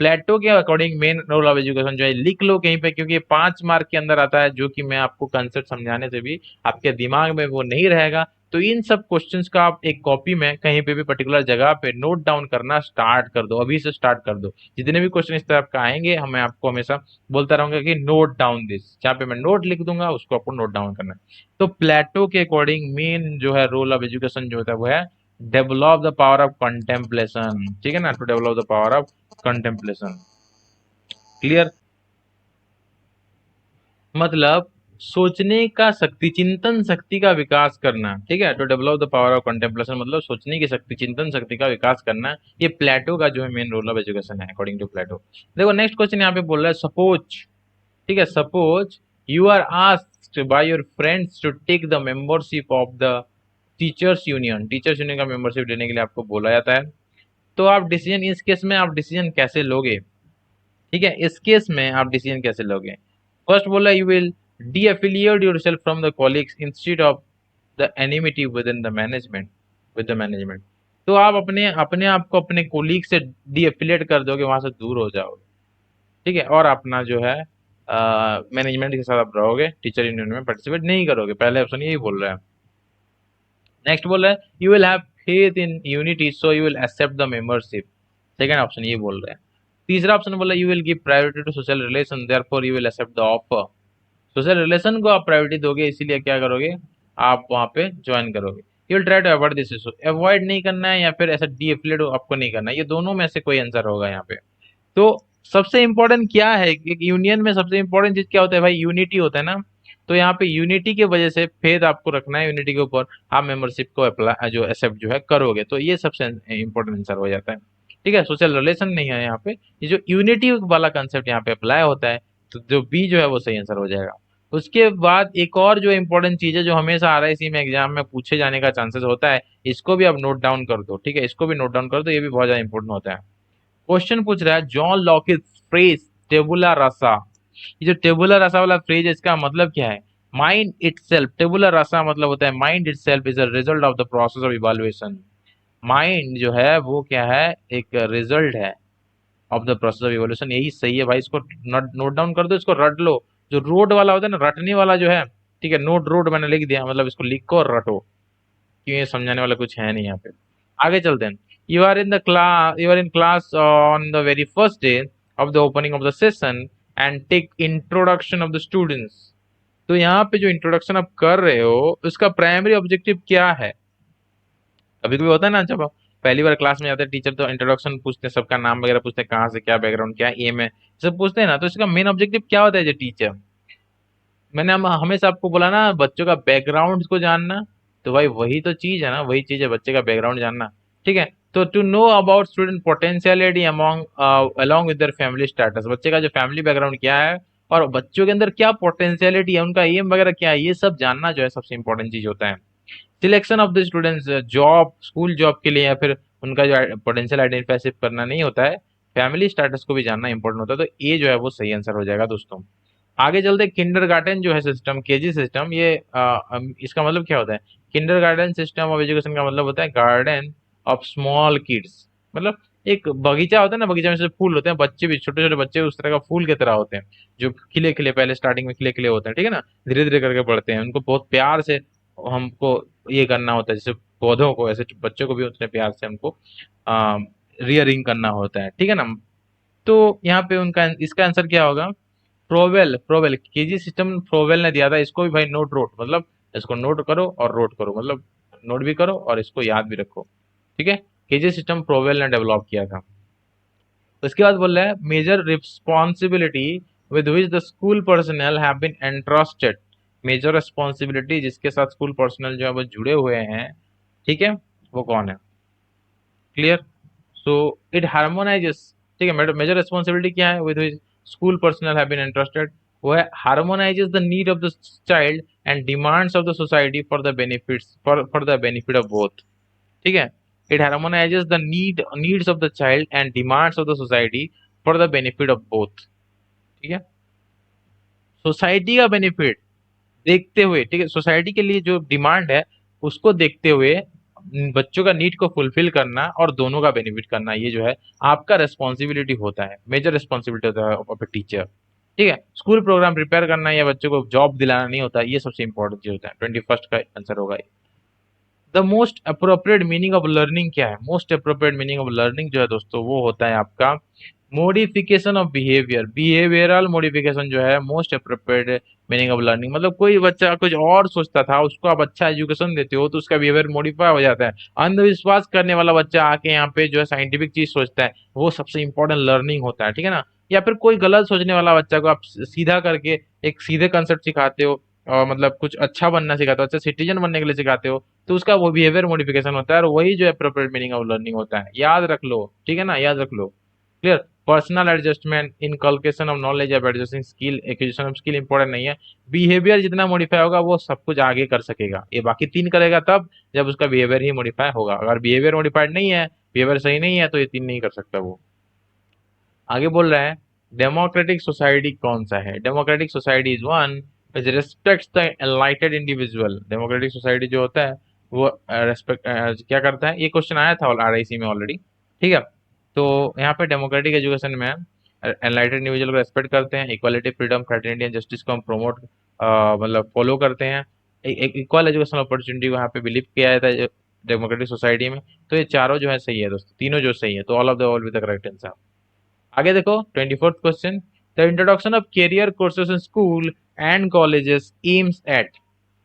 प्लेटो के according main role of education जो है, लिख लो कहीं पे, क्योंकि ये 5 मार्क के अंदर आता है, जो कि मैं आपको कंसेप्ट समझाने से भी आपके दिमाग में वो नहीं रहेगा। तो इन सब क्वेश्चंस का आप एक कॉपी में कहीं पे भी पर्टिकुलर जगह पे नोट डाउन करना स्टार्ट कर दो, अभी से स्टार्ट कर दो। जितने भी क्वेश्चन इस तरह का आएंगे हम मैं आपको हमेशा बोलता रहूंगा कि नोट डाउन दिस, जहाँ पे मैं नोट लिख दूंगा उसको आपको नोट डाउन करना है। तो प्लेटो के अकॉर्डिंग मेन जो है रोल ऑफ एजुकेशन जो होता है वो है develop the power of contemplation, ठीक है ना, to develop the power of contemplation. Clear, मतलब सोचने का शक्ति, चिंतन शक्ति का विकास करना, ठीक है। To develop the power of contemplation मतलब सोचने की शक्ति, चिंतन शक्ति का विकास करना, ये प्लेटो का जो है मेन रोल ऑफ एजुकेशन है अकॉर्डिंग टू प्लेटो। देखो नेक्स्ट क्वेश्चन यहाँ पे बोल रहा है सपोज, ठीक है, suppose you are asked by your friends to take the membership of the teachers union, teachers union का मेंबरशिप लेने के लिए आपको बोला जाता है। तो आप डिसीजन, इस केस में आप डिसीजन कैसे लोगे, ठीक है, इस केस में आप डिसीजन कैसे लोगे। फर्स्ट बोला you will disaffiliate yourself from the colleagues instead of the enmity within the management, with the management. तो आप अपने अपने आप को अपने कोलीग से डी एफिलिएट कर दोगे, वहां से दूर हो जाओगे, ठीक है, और अपना जो है मैनेजमेंट के साथ आप रहोगे, टीचर यूनियन में पार्टिसिपेट नहीं करोगे। पहले ऑप्शन यही बोल रहा है। नेक्स्ट बोल रहा है you will have faith in unity so you will accept the membership, second option ये बोल रहा है। तीसरा ऑप्शन बोला you will give priority to social relation therefore you will accept the offer, social relation को आप प्रायोरिटी दोगे इसीलिए क्या करोगे, आप वहां पे ज्वाइन करोगे। You will try to avoid this issue, avoid नहीं करना है या फिर ऐसा डीएफिलेट आपको नहीं करना है, ये दोनों में से कोई आंसर होगा यहाँ पे। तो सबसे इंपॉर्टेंट क्या है, एक यूनियन में सबसे इंपॉर्टेंट चीज क्या होता है भाई, यूनिटी होता है ना। तो यहाँ पे यूनिटी की वजह से फेथ आपको रखना है यूनिटी के ऊपर, आप मेंबरशिप को अप्लाई जो एक्सेप्ट जो है करोगे, तो ये सबसे इंपॉर्टेंट आंसर हो जाता है, ठीक है। सोशल रिलेशन नहीं है यहाँ पे, ये जो यूनिटी वाला कंसेप्ट यहाँ पे अप्लाई होता है, तो जो बी जो है वो सही आंसर हो जाएगा। उसके बाद एक और जो इम्पोर्टेंट चीज है जो हमेशा आरआईसी में एग्जाम में पूछे जाने का चांसेस होता है, इसको भी आप नोट डाउन कर दो, ठीक है, इसको भी नोट डाउन कर दो, ये भी बहुत ज्यादा इंपॉर्टेंट होता है। क्वेश्चन पूछ रहा है जॉन लॉक फ्रेज टेबुला रासा, ये जो टेबुला रासा वाला फ्रेज है इसका मतलब क्या है, माइंड इटसेल्फ, टेबुला रासा मतलब होता है mind itself is a result of the process of evaluation. Mind जो है वो क्या है, एक रिजल्ट है of the process of evolution, यही सही है भाई, इसको नोट डाउन कर दो, इसको रट लो। जो रोड वाला होता है ना, रटने वाला जो है, ठीक है, नोट रोड मैंने लिख दिया, मतलब इसको लिखो और रटो, क्यों ये समझाने वाला कुछ है नहीं यहाँ पे। आगे चलते हैं। You are in the class, you are in class on the very first day of the opening of the session and take introduction of the students. तो यहाँ पे जो इंट्रोडक्शन आप कर रहे हो उसका प्राइमरी ऑब्जेक्टिव क्या है। कभी कभी होता है ना, जब आप पहली बार क्लास में जाते हैं टीचर तो इंट्रोडक्शन पूछते हैं, सबका नाम वगैरह पूछते हैं, कहाँ से क्या बैकग्राउंड क्या एम है, सब पूछते हैं ना, तो इसका मेन ऑब्जेक्टिव क्या होता है जो टीचर, मैंने हमेशा आपको बोला ना बच्चों का बैकग्राउंड को जानना, तो भाई वही तो चीज है ना, वही चीज है बच्चे का बैकग्राउंड जानना। ठीक है। तो to know about student potentiality among along with their family status, बच्चे का जो फैमिली बैकग्राउंड क्या है और बच्चों के अंदर क्या पोटेंशियलिटी है, उनका एम वगैरह क्या है, ये सब जानना जो है सबसे इंपॉर्टेंट चीज होता है। Selection of the students job, school job के लिए या फिर उनका जो पोटेंशियल आइडेंटिफाई सिर्फ करना नहीं होता है, फैमिली स्टेटस को भी जानना इंपॉर्टेंट होता है। तो ये जो है वो सही आंसर हो जाएगा दोस्तों। आगे चलते, किंडरगार्टन जो है सिस्टम, केजी सिस्टम, ये इसका मतलब क्या होता है? किंडरगार्टन सिस्टम ऑफ एजुकेशन का मतलब होता है गार्डन ऑफ स्मॉल किड्स। मतलब एक बगीचा होता है ना, बगीचा में से फूल होते हैं, बच्चे भी छोटे छोटे बच्चे उस तरह का फूल की तरह होते हैं, जो खिले खिले पहले स्टार्टिंग में खिले खिले होते हैं, ठीक है ना, धीरे धीरे करके बढ़ते हैं, उनको बहुत प्यार से हमको ये करना होता है, जैसे पौधों को ऐसे बच्चों को भी उतने प्यार से हमको रियरिंग करना होता है, ठीक है ना। तो यहाँ पे उनका इसका आंसर क्या होगा? Powell, Powell KG system Froebel ने दिया था, इसको भी भाई नोट रोट, मतलब इसको नोट करो और रोट करो, मतलब नोट भी करो और इसको याद भी रखो, ठीक है। केजी सिस्टम प्रोवेल ने डेवलप किया था। उसके बाद बोल रहा है major responsibility with which the school personal have been entrusted, major responsibility जिसके साथ स्कूल पर्सनल जो है वो जुड़े हुए हैं, ठीक है, वो कौन है? क्लियर? सो इट हार्मोनाइजेस, ठीक है। मेजर रिस्पॉन्सिबिलिटी क्या है with which school personal have been entrusted? वो है harmonises the need of the child and demands of the society for the benefits for the benefit of both, ठीक है। It harmonises the needs of the child and demands of the society for the benefit of both, ठीक है। Society का benefit देखते हुए, ठीक है, society के लिए जो डिमांड है उसको देखते हुए बच्चों का नीड को फुलफिल करना और दोनों का बेनिफिट करना, ये जो है आपका रेस्पॉन्सिबिलिटी होता है, मेजर रेस्पॉन्सिबिलिटी होता है ऑफ ए टीचर, ठीक है। स्कूल प्रोग्राम प्रिपेयर करना या बच्चों को जॉब दिलाना नहीं होता, ये सबसे इंपॉर्टेंट चीज होता है। 21st का आंसर होगा। The most appropriate meaning of learning क्या है? Most appropriate meaning of learning जो है दोस्तों वो होता है आपका modification of behaviour, behavioural modification जो है most appropriate meaning of learning. मतलब कोई बच्चा कुछ और सोचता था, उसको आप अच्छा एजुकेशन देते हो तो उसका बिहेवियर मॉडिफाई हो जाता है। अंधविश्वास करने वाला बच्चा आके यहाँ पे जो है साइंटिफिक चीज सोचता है, वो सबसे इंपॉर्टेंट लर्निंग होता है, ठीक है ना। या फिर कोई गलत सोचने वाला बच्चा को आप सीधा करके एक सीधे कंसेप्ट सिखाते हो और मतलब कुछ अच्छा बनना सिखाते हो, अच्छा सिटीजन बनने के लिए सिखाते हो, तो उसका वो बिहेवियर मॉडिफिकेशन होता है और वही जो है अप्रोप्रिएट मीनिंग ऑफ लर्निंग होता है। याद रख लो, ठीक है ना, याद रख लो। Clear? Personal adjustment, inculcation of knowledge या adjusting skill, acquisition of skill important नहीं है। बिहेवियर जितना मॉडिफाई होगा वो सब कुछ आगे कर सकेगा, ये बाकी तीन करेगा तब जब उसका बिहेवियर ही मॉडिफाई होगा। अगर बिहेवियर मॉडिफाइड नहीं है, बिहेवियर सही नहीं है, तो ये तीन नहीं कर सकता वो। आगे बोल रहा है डेमोक्रेटिक सोसाइटी कौन सा है? Democratic society is one which respects the एनलाइटेड individual. Democratic society जो होता है वो रेस्पेक्ट क्या करता है? ये क्वेश्चन आया था आरआईसी में ऑलरेडी, ठीक है। तो यहाँ पे डेमोक्रेटिक एजुकेशन में एनलाइटेड इंडिविजुअल को रेस्पेक्ट करते हैं, equality, freedom, fraternity and justice को हम प्रोमोट मतलब फॉलो करते हैं, एक इक्वल एजुकेशन अपॉर्चुनिटी को यहाँ पे बिलीव किया जाता है डेमोक्रेटिक सोसाइटी में। तो ये चारों जो है सही है दोस्तों, तीनों जो सही है, तो all of the all with the correct answer. आगे देखो 24th question, the introduction of career courses in school and colleges aims at.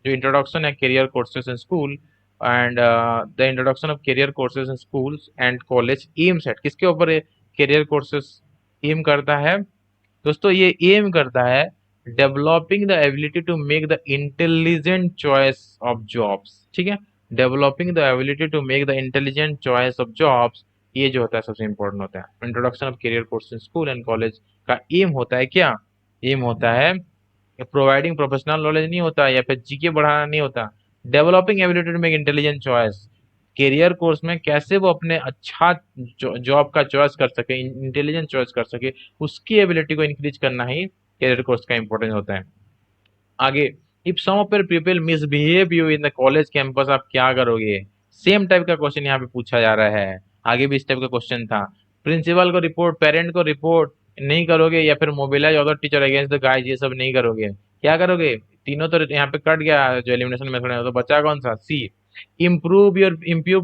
जो इंट्रोडक्शन है career courses in school and the introduction of career courses in schools and college aims at, किसके ऊपर ये career courses M करता है? दोस्तों ये aim करता है developing the ability to make the intelligent choice of jobs, ठीक है। Developing the ability to make the intelligent choice of jobs, ये जो होता है सबसे इंपॉर्टेंट होता है। Introduction of career course in school and college का एम होता है क्या? एम होता है प्रोवाइडिंग प्रोफेशनल नॉलेज नहीं होता, या फिर जीके बढ़ाना नहीं होता। Developing ability to make intelligent choice, career course में कैसे वो अपने अच्छा जॉब का चॉइस कर सके, इंटेलिजेंट चॉइस कर सके, उसकी एबिलिटी को इंक्रीज करना ही करियर कोर्स का इंपॉर्टेंस होता है। आगे, if some of your people misbehave you in the college campus, आप क्या करोगे? सेम टाइप का क्वेश्चन यहाँ पे पूछा जा रहा है, आगे भी इस टाइप का क्वेश्चन था। प्रिंसिपल को रिपोर्ट, पेरेंट को रिपोर्ट नहीं करोगे, या फिर mobilise other teacher against the guys, ये सब नहीं करोगे, क्या करोगे? तीनों तो यहाँ पे कट गया जो एलिमिनेशन मेथड है, तो बचा कौन सा? C. Improve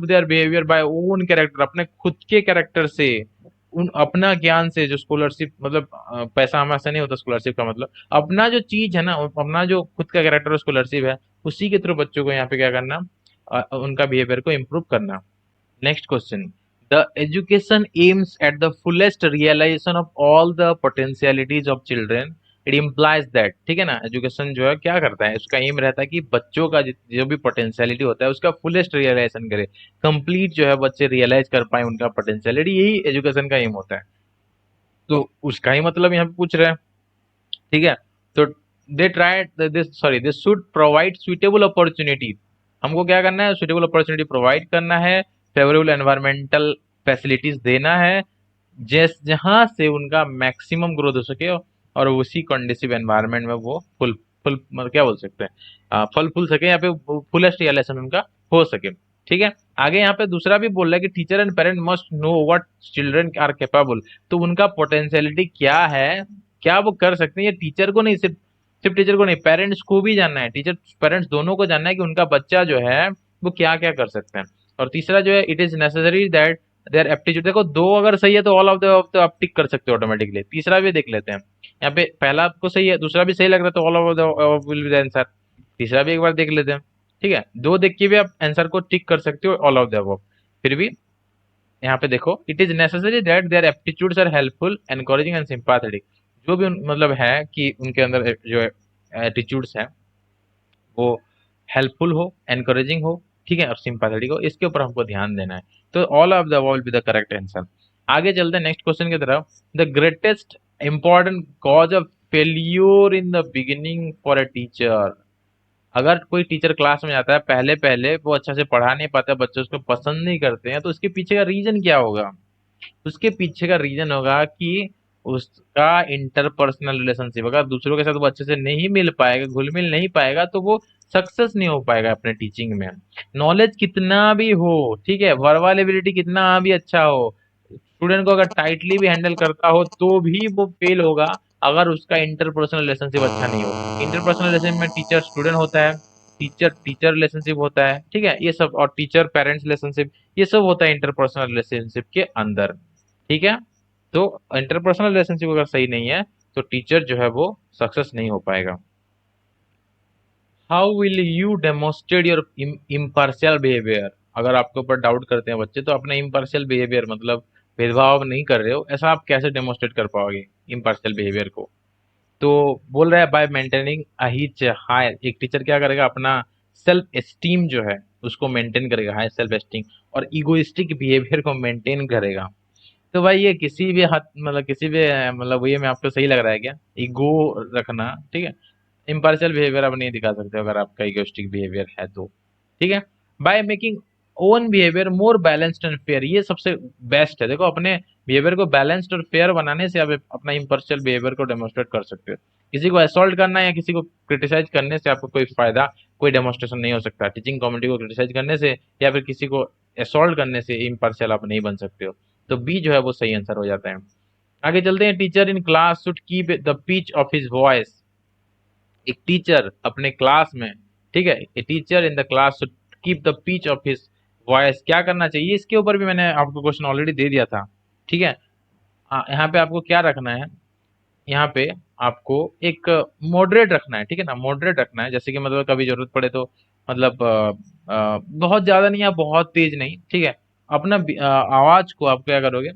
their behaviour by own character, अपने खुद के कैरेक्टर से, उन अपना ज्ञान से, जो स्कॉलरशिप मतलब पैसा हमारे से नहीं होता, स्कॉलरशिप का मतलब अपना जो चीज है ना, अपना जो खुद का कैरेक्टर स्कॉलरशिप है, उसी के थ्रू बच्चों को यहाँ पे क्या करना, उनका बिहेवियर को इम्प्रूव करना। Next question, the education aims at the fullest realisation of all the potentialities of children it implies that, ठीक है ना। एजुकेशन जो है क्या करता है, उसका एम रहता है कि बच्चों का जो भी पोटेंशियलिटी होता है उसका फुलेस्ट रियलाइजेशन करे, कंप्लीट जो है बच्चे रियलाइज कर पाए उनका पोटेंशियलिटी, यही एजुकेशन का एम होता है। तो उसका ही मतलब यहाँ पे पूछ रहे हैं, ठीक है। तो they try this sorry they should provide suitable opportunity, हमको क्या करना है, सुइटेबल अपॉर्चुनिटी प्रोवाइड करना है, फेवरेबल एनवायरमेंटल फैसिलिटीज देना है, जिस जहां से उनका मैक्सिमम ग्रोथ हो सके, और उसी कंडीसिव एनवायरनमेंट में वो फुल फुल मतलब क्या बोल सकते हैं, फल फूल सके, यहाँ पे फुलेस्ट रियलाइजेशन उनका हो सके, ठीक है। आगे यहाँ पे दूसरा भी बोल रहा है कि teacher and parent must know what children are capable, तो उनका पोटेंशियलिटी क्या है, क्या वो कर सकते हैं, ये टीचर को नहीं, सिर्फ सिर्फ टीचर को नहीं, पेरेंट्स को भी जानना है, टीचर पेरेंट्स दोनों को जानना है कि उनका बच्चा जो है वो क्या क्या कर सकते हैं। और तीसरा जो है, it is necessary that their aptitude, देखो दो अगर सही है तो ऑल ऑफ द आप टिक कर सकते हो ऑटोमेटिकली। तीसरा भी देख लेते हैं, यहाँ पे पहला आपको सही है, दूसरा भी सही लग रहा है, तो all of the will be the answer. तीसरा भी एक बार देख लेते हैं, ठीक है, दो देख के भी आप आंसर को टिक कर सकते हो, ऑल ऑफ द अबव। फिर भी यहाँ पे देखो, it is necessary that their aptitudes are helpful encouraging and sympathetic, जो भी मतलब है कि उनके अंदर जो एटीट्यूड्स है वो हेल्पफुल हो, एनकरेजिंग हो, ठीक है, और सिंपैथेटिक हो, इसके ऊपर हमको ध्यान देना है। तो all of the will be the correct answer. आगे चलते हैं नेक्स्ट क्वेश्चन की तरफ। The greatest important cause of failure in the beginning for a teacher, अगर कोई टीचर क्लास में आता है, पहले पहले वो अच्छा से पढ़ा नहीं पाता, बच्चे उसको पसंद नहीं करते हैं, तो उसके पीछे का रीजन क्या होगा, उसके पीछे का रीजन होगा कि उसका इंटरपर्सनल रिलेशनशिप, अगर दूसरों के साथ वो अच्छे से नहीं मिल पाएगा, घुल मिल नहीं पाएगा, तो वो सक्सेस नहीं हो पाएगा अपने टीचिंग में। नॉलेज कितना भी हो, ठीक है, वर्बल एबिलिटी कितना भी अच्छा हो, स्टूडेंट को अगर टाइटली भी हैंडल करता हो तो भी वो फेल होगा, अगर उसका इंटरपर्सनल रिलेशनशिप अच्छा नहीं हो। इंटरपर्सनल रिलेशनशिप में टीचर स्टूडेंट होता है, टीचर टीचर रिलेशनशिप होता है, ठीक है, ये सब, और टीचर पेरेंट्स रिलेशनशिप, ये सब होता है इंटरपर्सनल रिलेशनशिप के अंदर, ठीक है। तो इंटरपर्सनल रिलेशनशिप अगर सही नहीं है तो टीचर जो है वो सक्सेस नहीं हो पाएगा। How will you demonstrate your impartial behaviour, अगर आपके ऊपर डाउट करते हैं बच्चे, तो अपना इम्पार्शियल बिहेवियर मतलब भेदभाव नहीं कर रहे हो, ऐसा आप कैसे डेमोन्स्ट्रेट कर पाओगे इम्पार्शियल बिहेवियर को। तो बोल रहा है बाय मेंटेनिंग हिच हाई, एक टीचर क्या करेगा, अपना सेल्फ एस्टीम जो है उसको मेंटेन करेगा, हाई सेल्फ एस्टीम, और इगोइस्टिक बिहेवियर को मेंटेन करेगा। तो भाई ये किसी भी हद मतलब किसी भी मतलब वे में आपको सही लग रहा है क्या, ईगो रखना, ठीक है। इम्पार्शियल बिहेवियर आप नहीं दिखा सकते अगर आपका इगोइस्टिक बिहेवियर है तो, ठीक है। By making own behaviour more balanced and fair, ये सबसे बेस्ट है, देखो अपने बिहेवियर को बैलेंस्ड और फेयर बनाने से आप अपना इम्पार्शियल बिहेवियर को डेमोन्स्ट्रेट कर सकते हो। किसी को असॉल्ट करना या किसी को क्रिटिसाइज करने से आपको कोई फायदा, कोई डेमोन्स्ट्रेशन नहीं हो सकता, टीचिंग कम्युनिटी को क्रिटिसाइज करने से या फिर किसी को असॉल्ट करने से इम्पार्शियल आप नहीं बन सकते हो। तो बी जो है वो सही आंसर हो जाता है। आगे चलते हैं, teacher in class should keep the pitch of his voice, एक टीचर अपने क्लास में, ठीक है, a teacher in the class should keep the pitch of his voice, क्या करना चाहिए, इसके ऊपर भी मैंने आपको क्वेश्चन ऑलरेडी दे दिया था, ठीक है। यहाँ पे आपको क्या रखना है, यहाँ पे आपको एक मॉडरेट रखना है, ठीक है ना, मॉडरेट रखना है, जैसे कि मतलब कभी जरूरत पड़े तो मतलब बहुत ज्यादा नहीं या बहुत तेज नहीं, ठीक है। अपना आवाज को आप क्या करोगे,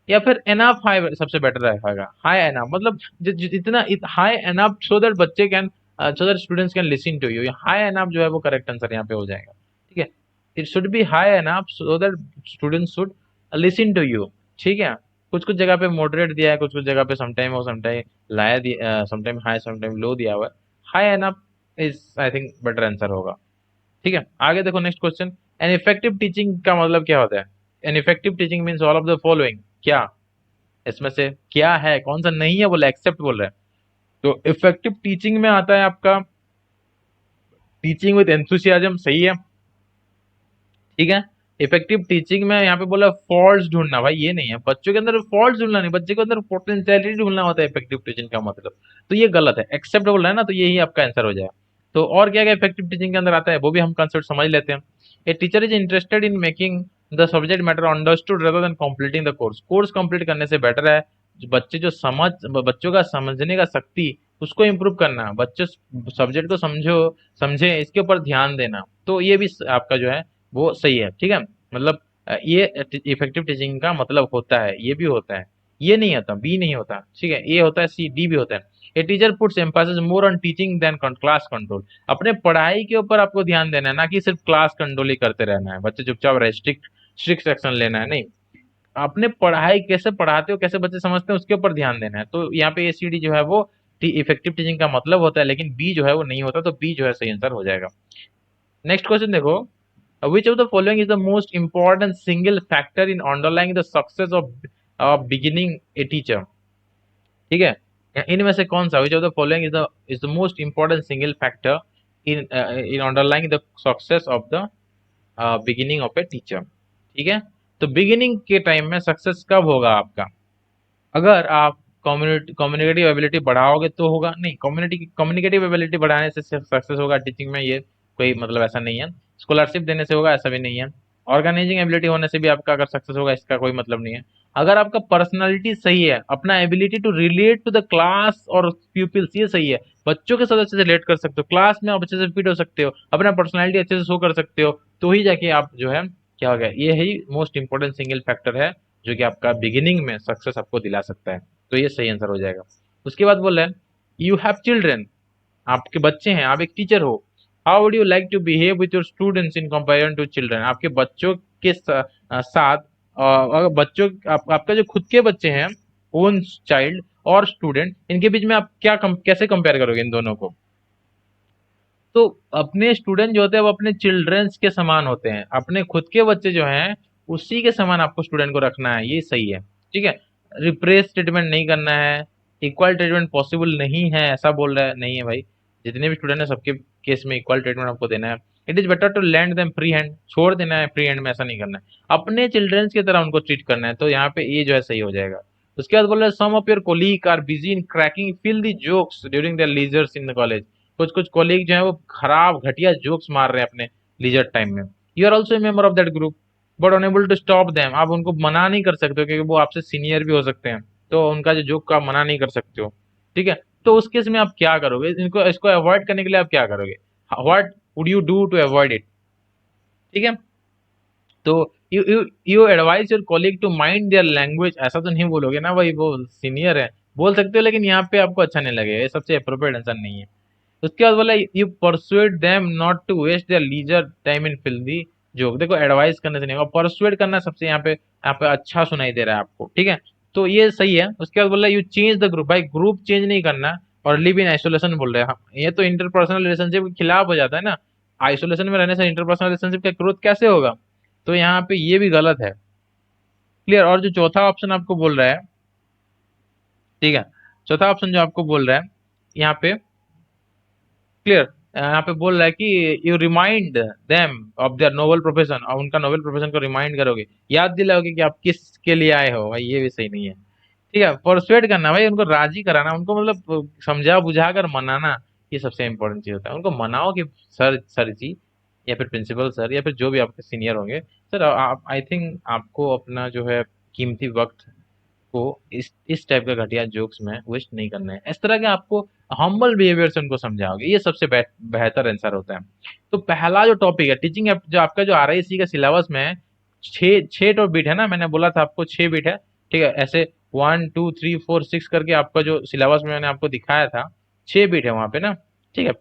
या फिर एनफ हाई सबसे बेटर रहेगा, हाई एनफ मतलब जितना हाई एनफ सो दैट बच्चे can, so that students can listen to you, high enough जो है वो करेक्ट आंसर यहाँ पे हो जाएगा, ठीक है। It should be high enough so that students should listen to you, ठीक है। कुछ कुछ जगह पे मॉडरेट दिया है, कुछ कुछ जगह पे समटाइम और समटाइम लाया दिया, समटाइम हाई समटाइम लो दिया हुआ है, high enough is I think better answer होगा, ठीक है। आगे देखो next question, an effective teaching का मतलब क्या होता है, an effective teaching means all of the following, क्या इसमें से क्या है, कौन सा नहीं है, बोला एक्सेप्ट बोल रहा है। तो इफेक्टिव टीचिंग में आता है आपका टीचिंग विद एंथुसियाज्म, सही है, ठीक है। इफेक्टिव टीचिंग में यहाँ पे बोला फॉल्ट्स ढूंढना, भाई ये नहीं है, बच्चों के अंदर फॉल्ट्स ढूंढना नहीं, बच्चे के अंदर पोटेंशियलिटी ढूंढना होता है इफेक्टिव टीचिंग का मतलब, तो ये गलत है, एक्सेप्ट बोल रहा है ना, तो यही आपका आंसर हो जाए। तो और क्या क्या इफेक्टिव टीचिंग के अंदर आता है वो भी हम कंसेप्ट समझ लेते हैं। A teacher is interested in making the subject matter understood rather than completing the course, course complete करने से बेटर है बच्चे जो समझ, बच्चों का समझने का शक्ति उसको इम्प्रूव करना, बच्चे सब्जेक्ट को समझे इसके ऊपर ध्यान देना, तो ये भी आपका जो है वो सही है, ठीक है। मतलब ये इफेक्टिव टीचिंग का मतलब होता है, ये भी होता है, ये नहीं होता, बी नहीं होता, ठीक है, ए होता है, सी, डी भी होता है। A teacher puts emphasis more on teaching than class control. अपने पढ़ाई के ऊपर आपको ध्यान देना है, ना कि सिर्फ क्लास कंट्रोल ही करते रहना है, बच्चे चुपचाप रहे, स्ट्रिक्ट स्ट्रिक्ट सेक्शन लेना है, नहीं। अपने पढ़ाई कैसे पढ़ाते हो, कैसे बच्चे समझते हैं, उसके ऊपर ध्यान देना है। तो यहाँ पे एसीडी जो है वो इफेक्टिव टीचिंग का मतलब होता है, लेकिन बी जो है वो नहीं होता, तो बी जो है सही आंसर हो जाएगा। नेक्स्ट क्वेश्चन देखो, which of the following is the most important single factor in underlying the success of beginning a teacher, ठीक है, इनमें से कौन सा, which of the following is the most important single factor in in underlying the success of the beginning of a teacher, ठीक है। तो beginning के टाइम में सक्सेस कब होगा आपका, अगर आप कम्युनिकेटिव एबिलिटी बढ़ाओगे तो होगा, नहीं, कम्युनिकेटिव एबिलिटी बढ़ाने से सक्सेस होगा टीचिंग में, ये कोई मतलब ऐसा नहीं है। स्कॉलरशिप देने से होगा, ऐसा भी नहीं है। ऑर्गेनाइजिंग एबिलिटी होने से भी आपका अगर सक्सेस होगा, इसका कोई मतलब नहीं है। अगर आपका पर्सनालिटी सही है, अपना ability to relate to the class और पीपल्स, ये सही है, बच्चों के साथ अच्छे से रिलेट कर सकते हो, क्लास में आप अच्छे से फिट हो सकते हो, अपना पर्सनालिटी अच्छे से शो कर सकते हो, तो ही जाके आप जो है क्या हो गया, ये ही मोस्ट इंपॉर्टेंट सिंगल फैक्टर है जो कि आपका बिगिनिंग में सक्सेस आपको दिला सकता है। तो ये सही आंसर हो जाएगा। उसके बाद बोल रहे हैं, यू हैव चिल्ड्रन, आपके बच्चे हैं, आप एक टीचर हो, how would you like to behave with your students in comparison to children, आपके बच्चों के साथ अगर बच्चों आपका जो खुद के बच्चे हैं, ओन चाइल्ड और स्टूडेंट, इनके बीच में आप कैसे कंपेयर करोगे इन दोनों को। तो अपने स्टूडेंट जो होते हैं वो अपने चिल्ड्रंस के समान होते हैं, अपने खुद के बच्चे जो हैं उसी के समान आपको स्टूडेंट को रखना है, ये सही है, ठीक है। रिप्रेस ट्रीटमेंट नहीं करना है, इक्वल ट्रीटमेंट पॉसिबल नहीं है ऐसा बोल रहा है, नहीं है भाई, जितने भी स्टूडेंट है सबके केस में इक्वल ट्रीटमेंट आपको देना है। It is better to lend them free hand, छोड़ देना है फ्री हैंड में, ऐसा नहीं करना है, अपने चिल्ड्रंस की तरह उनको ट्रीट करना है, तो यहाँ पे ये जो है सही हो जाएगा। उसके बाद बोल रहे हैं, some of your colleague are busy in cracking feel the jokes during their leisures in the college, कुछ कुछ कॉलीग जो है वो खराब घटिया जोक्स मार रहे हैं अपने लीजर टाइम में, you are also a member of that group but unable to stop them, आप उनको मना नहीं कर सकते हो क्योंकि वो आपसे सीनियर भी हो सकते हैं, तो उनका जो जोक का आप मना नहीं कर सकते हो, ठीक है। तो उस केस में आप क्या करोगे, इनको इसको अवॉइड करने के लिए आप क्या करोगे, what would you do to avoid it, ठीक है। तो you advice your colleague to mind their language, ऐसा तो नहीं बोलोगे ना भाई वो सीनियर है, बोल सकते हो लेकिन यहाँ पे आपको अच्छा नहीं लगेगा, ये सबसे अप्रोप्रिएट आंसर नहीं है। उसके बाद बोला, you persuade them not to waste their leisure time in filthy joke, देखो एडवाइस करने से नहीं होगा, परसुएड करना सबसे यहाँ पे अच्छा सुनाई दे रहा है आपको, ठीक है, तो ये सही है। उसके बाद बोला, यू चेंज द ग्रुप, भाई ग्रुप चेंज नहीं करना, और लिव इन आइसोलेशन बोल रहे हैं हम, ये तो इंटरपर्सनल रिलेशनशिप के खिलाफ हो जाता है ना, आइसोलेशन में रहने से इंटरपर्सनल रिलेशनशिप का ग्रोथ कैसे होगा, तो यहाँ पे ये भी गलत है, क्लियर। और जो चौथा ऑप्शन आपको बोल रहा है, ठीक है, चौथा ऑप्शन जो आपको बोल रहा है यहाँ पे, क्लियर, यहाँ पे बोल रहा है कि you remind them of their noble profession, और उनका नोबल प्रोफेशन को रिमाइंड करोगे, याद दिलाओगे कि आप किस के लिए आए हो, भाई ये भी सही नहीं है, ठीक है। परसुएड करना, भाई उनको राजी कराना, उनको मतलब समझा बुझा कर मनाना, ये सबसे इंपॉर्टेंट चीज होता है, उनको मनाओ कि सर जी, या फिर प्रिंसिपल सर, या फिर जो भी आपके सीनियर होंगे, सर आप, आई थिंक आपको अपना जो है कीमती वक्त को इस टाइप का घटिया जोक्स में वेस्ट नहीं करना है, इस तरह के आपको हम्बल बिहेवियर से उनको समझाओगे, ये सबसे बेहतर आंसर होता है। तो पहला जो टॉपिक है टीचिंग, जो आपका जो आरआईसी का सिलेबस में है, छः छः तो बिट है ना, मैंने बोला था आपको 6 बिट है, ठीक है, ऐसे 1 2 3 4 6 करके आपका जो सिलेबस में मैंने आपको दिखाया था, 6 बिट है वहाँ पे ना, ठीक है।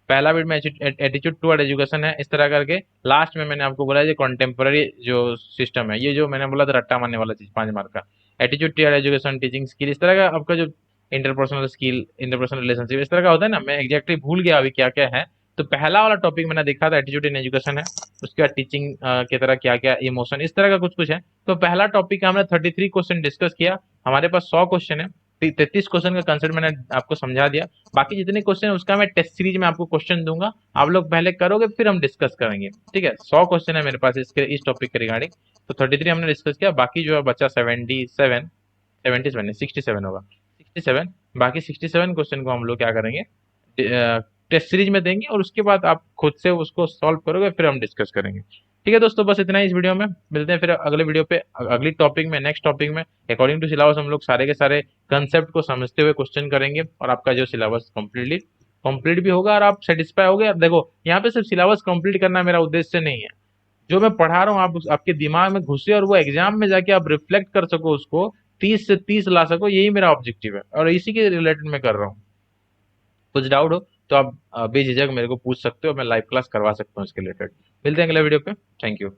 पहला बिट में एटीट्यूड टुवर्ड एजुकेशन है, इस तरह करके लास्ट में मैंने आपको बोला जो कॉन्टेम्पररी जो सिस्टम है, ये जो मैंने बोला था रट्टा मारने वाला चीज, 5 मार्क का, attitude toward education, teaching skill, इस तरह का आपका जो इंटरपर्सनल स्किल, इंटरपर्सनल रिलेशनशिप, इस तरह का होता है ना, मैं एग्जैक्टली भूल गया अभी क्या क्या है। तो पहला वाला टॉपिक मैंने देखा था एटीट्यूड इन एजुकेशन है, उसके बाद टीचिंग की तरह क्या क्या इमोशन, इस तरह का कुछ कुछ है। तो पहला टॉपिक हमने 33 क्वेश्चन डिस्कस किया, हमारे पास 100 क्वेश्चन है, 33 क्वेश्चन का कंसेप्ट मैंने आपको समझा दिया, बाकी जितने क्वेश्चन है उसका मैं टेस्ट सीरीज में आपको क्वेश्चन दूंगा, आप लोग पहले करोगे फिर हम डिस्कस करेंगे, ठीक है। 100 क्वेश्चन है मेरे पास इस टॉपिक के रिगार्डिंग, तो 33 हमने डिस्कस किया, बाकी जो है बच्चा 77 नहीं 67 होगा, 67, बाकी 67 क्वेश्चन को हम लोग क्या करेंगे, टेस्ट सीरीज में देंगे, और उसके बाद आप खुद से उसको सॉल्व करोगे, फिर हम डिस्कस करेंगे, ठीक है दोस्तों। बस इतना ही इस वीडियो में, मिलते हैं फिर अगले वीडियो पे, अगली टॉपिक में, नेक्स्ट टॉपिक में। अकॉर्डिंग टू सिलेबस हम लोग सारे के सारे कंसेप्ट को समझते हुए क्वेश्चन करेंगे, और आपका जो सिलेबस कंप्लीट भी होगा, और आप सेटिस्फाई हो गए। देखो यहाँ पे सिर्फ सिलेबस कंप्लीट करना मेरा उद्देश्य नहीं है, जो मैं पढ़ा रहा हूँ आप आपके दिमाग में घुसे, और वो एग्जाम में जाके आप रिफ्लेक्ट कर सको उसको, 30 से 30 ला सको, यही मेरा ऑब्जेक्टिव है और इसी के रिलेटेड मैं कर रहा हूँ। कुछ डाउट हो तो आप बेझिझक मेरे को पूछ सकते हो, मैं लाइव क्लास करवा सकता हूँ इसके रिलेटेड। मिलते हैं अगले वीडियो पे। Thank you.